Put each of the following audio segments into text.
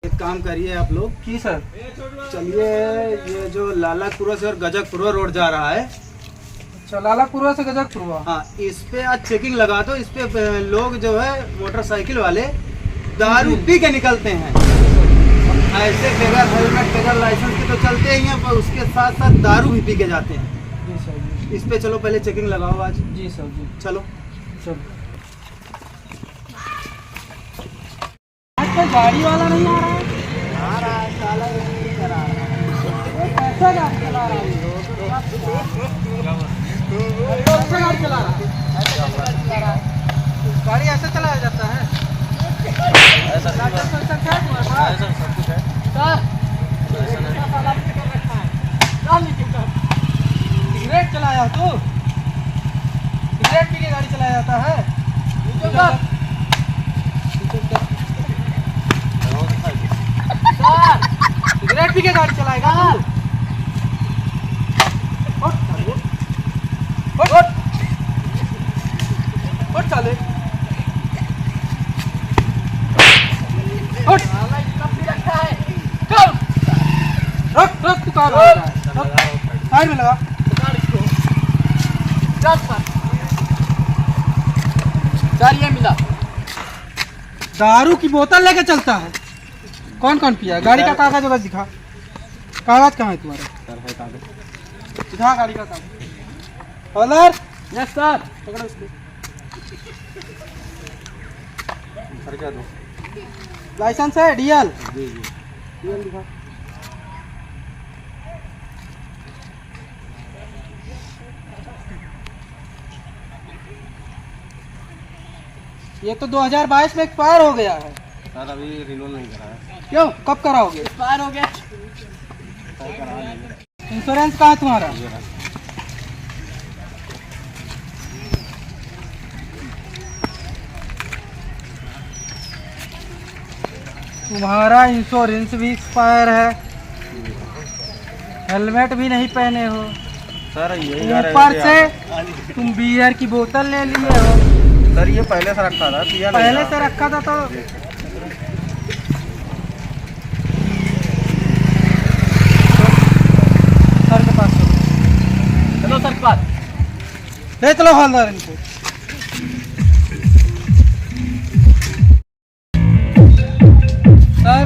एक काम करिए आप लोग की सर। चलिए, ये जो लालापुरा से और गजकपुरा रोड जा रहा है, अच्छा, लालापुरा से गजकपुरा। हाँ, इस पे आज चेकिंग लगा दो। इस पे लोग जो है मोटरसाइकिल वाले दारू पी के निकलते हैं। ऐसे बगैर हेलमेट बगैर लाइसेंस के तो चलते ही हैं, पर उसके साथ साथ दारू भी पी के जाते हैं। जी सर जी। इस पे चलो पहले चेकिंग लगाओ आज। जी सर जी। चलो चलो। आजकल गाड़ी वाला नहीं आ रहा है। आ रहा है, काला नहीं करा रहा है। कैसा गाड़ी चला रहा है? कैसा गाड़ी चला रहा है? गाड़ी ऐसे चलाया जाता है? सिगरेट चलाया तू? सिगरेट पी के गाड़ी चलाया जाता है? सिगरेट पी के गाड़ी चलाएगा तू? उठ साले, उठ। रख रख, तू कहाँ भाग रहा है? साइड में लगा। सर ये मिला। दारू की बोतल लेके चलता है। कौन कौन पिया है? गाड़ी का कागज वगैरह दिखा। कागज कहाँ है तुम्हारा? सर है कागज। दिखा गाड़ी का कागज। ऑलर। Yes sir. पकड़ो इसको। सर क्या दो? लाइसेंस है डीएल? जी जी। डीएल दिखा। ये तो 2022 में एक्सपायर हो गया है। सर अभी रिन्यूअल नहीं करा है। क्यों? कब कराओगे? एक्सपायर हो गया। इंश्योरेंस कहाँ है तुम्हारा? तुम्हारा इंश्योरेंस भी एक्सपायर है, हेलमेट भी नहीं पहने हो, सर यही ऊपर से तुम बियर की बोतल ले लिए हो। सर ये पहले से रखा था, पिया नहीं पहले था। से रखा था तो सर के पास चलो सर के पास। ले चलो हवलदार इनको। सर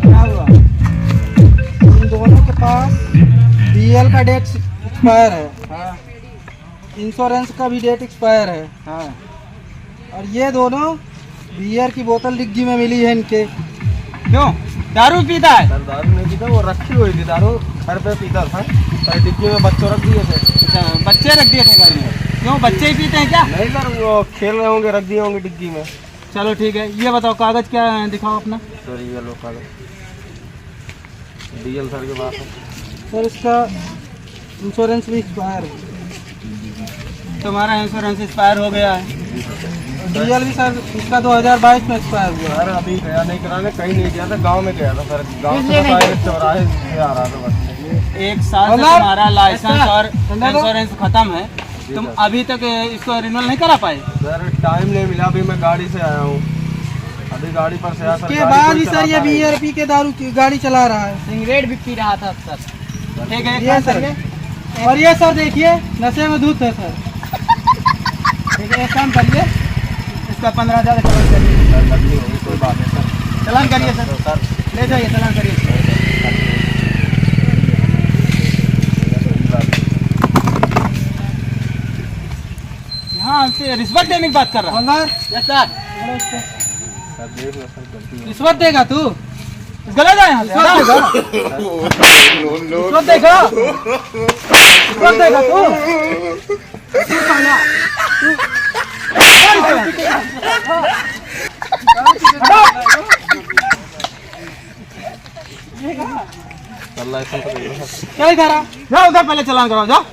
क्या हुआ? इन दोनों के पास बीएल का डेट एक्सपायर है। हाँ इंश्योरेंस का भी डेट एक्सपायर है। हाँ। और ये दोनों बियर की बोतल डिग्गी में मिली है इनके। क्यों? दारू पीता है? सर दारू नहीं पीता, वो रखी हुई थी दारू, घर पे पीता था। सर डिग्गी में बच्चों रख दिए थे। अच्छा, बच्चे रख दिए थे गाड़ी में? क्यों, बच्चे ही पीते हैं क्या? नहीं सर, वो खेल रहे होंगे, रख दिए होंगे डिग्गी में। चलो ठीक है, ये बताओ कागज क्या है, दिखाओ अपना। सर ये लो कागज, डीएल सर के पास है। सर इसका इंश्योरेंस भी एक्सपायर है। तुम्हारा इंश्योरेंस एक्सपायर हो गया है। डीएल भी सर इसका 2022 में एक्सपायर हुआ है। सर अभी गया नहीं कराने, कहीं नहीं गया था, गांव में गया था सर। गांव इसलिए से नहीं बताया, चौराहे से आ रहा था बस। एक साल से हवलदार, तुम्हारा लाइसेंस ऐसा? और अंदर दो। इंश्योरेंस खत्म है, तुम सर। अभी तक इसको रिन्यूअल नहीं करा पाए? सर टाइम नहीं मिला, अभी मैं गाड़ी से आया हूँ, अभी गाड़ी पर से आया। सर के गाड़ी बाद कोई भी सर ये चलाता नहीं। बियर पी के दारू की गाड़ी चला रहा है। सिगरेट भी पी रहा था सर। ठीक है, एक ये काम सर। करिए। और ये सर देखिए नशे में धुत है सर। ठीक है, एक काम करिए, इसका 15,000 चालान करिए। सर गलती होगी, कोई बात नहीं सर। चालान करिए सर, सर ले जाइए, चालान करिए। हाँ, हमसे रिश्वत देने की बात कर रहा हूँ। हवलदार यस सर। पकड़ो इसको। सर देख लो सर, गलती हो रिश्वत देगा तू? गलत है यहाँ से, रिश्वत देगा? रिश्वत देगा? रिश्वत देगा तू? तू साला। सर लाइसेंस तो दे दो सर। क्या इधर आ? जाओ उधर, पहले चालान कराओ, जाओ।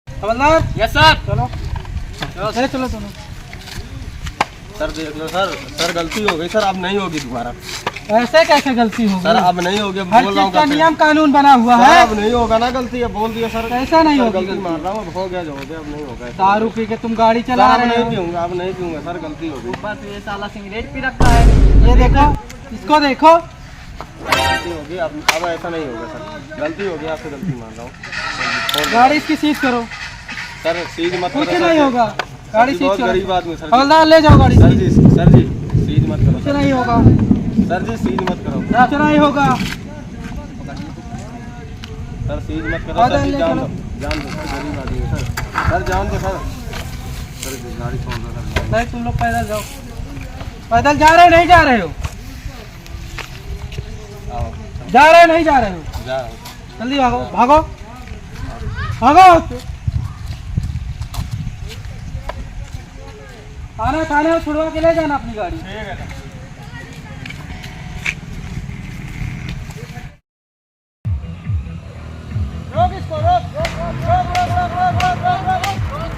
हवलदार यस सर। चलो चलो चलो चलो। सर देख लो सर, सर गलती हो गई सर, अब नहीं होगी दोबारा। ऐसे कैसे गलती होगी? सर अब नहीं हो गया, हर बोल रहा चीज का हूँ नियम कानून बना हुआ सर, है। अब नहीं होगा ना गलती, अब बोल दिया सर। ऐसा नहीं सर, होगी गलती गलती। मान रहा हूँ, अब हो गया जो हो गया, अब नहीं होगा। दारू पी के तुम गाड़ी सर, चला अब रहे नहीं हो। पीऊंगा, अब नहीं पीऊंगा सर, गलती हो गई। ऊपर से ये साला सिगरेट पी रखा है। ये देखो, इसको देखो। गलती होगी, अब ऐसा नहीं होगा सर, गलती हो गई, आपसे गलती मान रहा हूँ। गाड़ी इसकी सीज करो, सर सीज मत कुछ करो नहीं सर। होगा। गाड़ी जी, सीज बहुत करो। गरीब आदमी सर। हवलदार ले जाओ गाड़ी सर सीज। जी, सर जी सीज मत करो कुछ सर। नहीं होगा, सर जी सीज मत करो कुछ नहीं होगा। सर, सीज मत करो हवलदार सर जी, ले जान चलो। दो, जान दो सर, गरीब आदमी है सर। सर जान दो सर। सर गाड़ी छोड़ दो सर। भाई तुम लोग पैदल जाओ। पैदल जा रहे हो नहीं जा रहे हो? आओ, जा रहे हो नहीं जा रहे हो? जा रहा हूँ। जल्दी भागो भागो भागो। थाने में छुड़वा के ले जाना अपनी गाड़ी। ठीक है सर। रोक इसको, रोक रोक रोक रोक रोक रोक रोक रोक रोक रोक।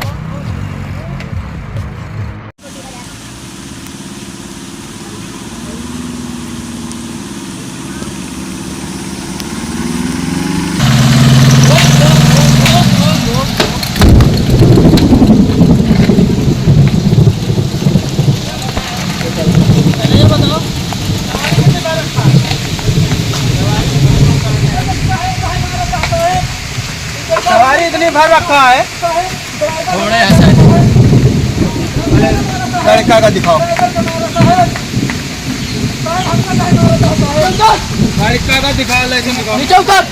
सवारी इतनी भर रखा है। थोड़े ऐसा गाड़ी कागज दिखाओ। गाड़ी कागज दिखाओ, लाइसेंस दिखाओ। नीचे उतर।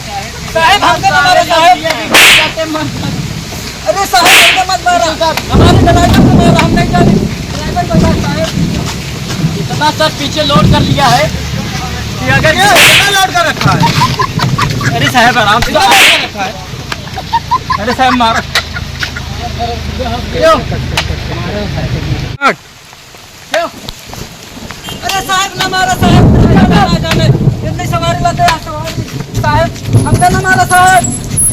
साहब हमको ना मारो साहब। अरे साहब हमको मत मारो। हमारे ड्राइवर को मारो, हम नहीं जाने। ड्राइवर को मारो साहब। इतना सर पीछे लोड कर लिया है कि अगर ये कितना लोड कर रखा है? अरे साहब आराम से कितना लोड कर रखा है? अरे साहब मारो। अरे साहब ना मारो साहब, ना जाने इतनी सवारी लाते हैं सवारी। साहब हमको ना मारो साहब।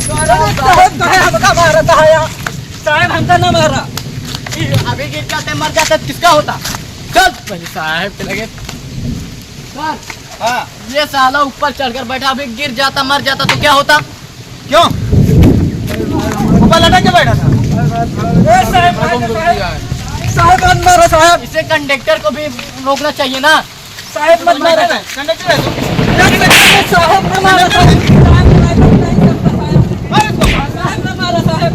साहब कहे हमका मारा था यार। साहब हमको ना मारा। अभी गिर जाते मर जाते किसका होता? चल पहले साहब के लगे। हाँ, ये साला ऊपर चढ़कर बैठा, अभी गिर जाता मर जाता तो क्या होता? क्यों ऊपर लटक के बैठा था? साहब मत मारो साहब। इसे कंडक्टर को भी रोकना चाहिए ना। साहब मत मारो। कंडक्टर है तू? साहब मत मारो साहब। साहब मत मारो साहब।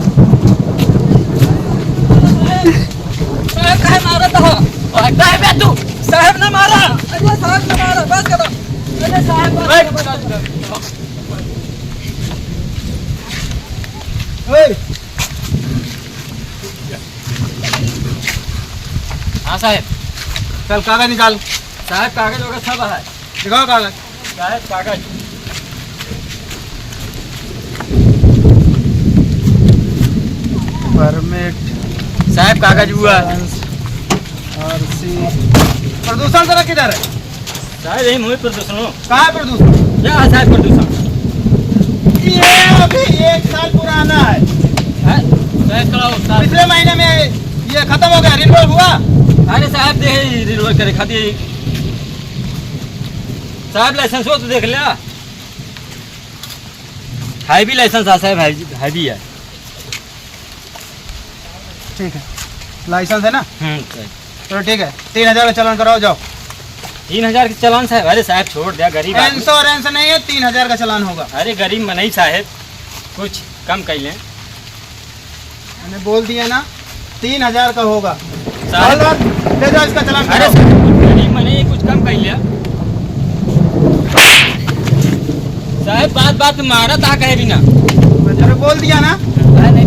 साहब कहे मारा था? कहे बे तू? साहब ना मारा। अरे साहब ना मारा, बस करो। अरे साहब ओए, हाँ साहब। चल कागज निकाल। साहब कागज वगैरह सब है। दिखाओ कागज। साहब कागज। परमिट, साहब कागज हुआ। आरसी। प्रदूषण जरा किधर है? साहब यही मुझे प्रदूषण हो। कहाँ है प्रदूषण? क्या है साहब प्रदूषण? ये अभी 1 साल पुराना है। साहब कराओ साहब। पिछले महीने में ये खत्म हो गया, रिन्यूअल हुआ। अरे साहब दे रिन्यूअल करे खातिर। साहब लाइसेंस हो तो देख लिया। हाई भी लाइसेंस है साहब, हाई भी है। ठीक है, लाइसेंस है ना? साहब चलो ठीक है, 3000 का चालान कराओ, जाओ। 3000 के चालान साहब? अरे साहब छोड़ दिया, गरीब आदमी। इंश्योरेंस नहीं है, 3000 का चालान होगा। अरे गरीब में नहीं साहब, कुछ कम कर लें। मैंने बोल दिया ना, 3000 का होगा। साहब ले जाओ इसका चालान अरे कराओ। गरीब में नहीं, कुछ कम कर लिया। साहब बात बात में मारा था कहे भी ना। मैंने बोल दिया ना, नहीं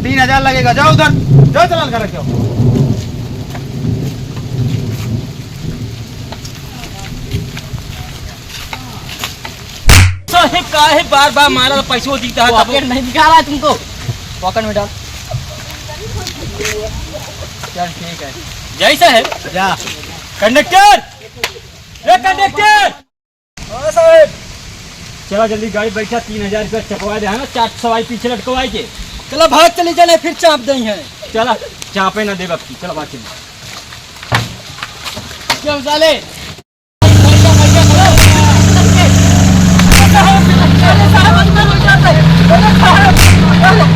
3000 लगेगा। जाओ उधर, जाओ चालान करा के आओ। साहब काहे बार बार मारा तो पैसों दीता है। पॉकेट नहीं दिखा रहा है तुमको? पॉकेट में डाल। चल ठीक है, जय साहब। जा। कंडक्टर, ये कंडक्टर। हाँ साहब। चला जल्दी गाड़ी बैठा, 3000 रुपया चकवा दे है ना, 4 सवारी पीछे लटकवाई के। चला भाग चली चले, फिर चाप दई है। चला चापे ना दे बाकी, चला भाग चली। क्यों साले? अरे साहब अंदर हो जाते हैं। अरे साहब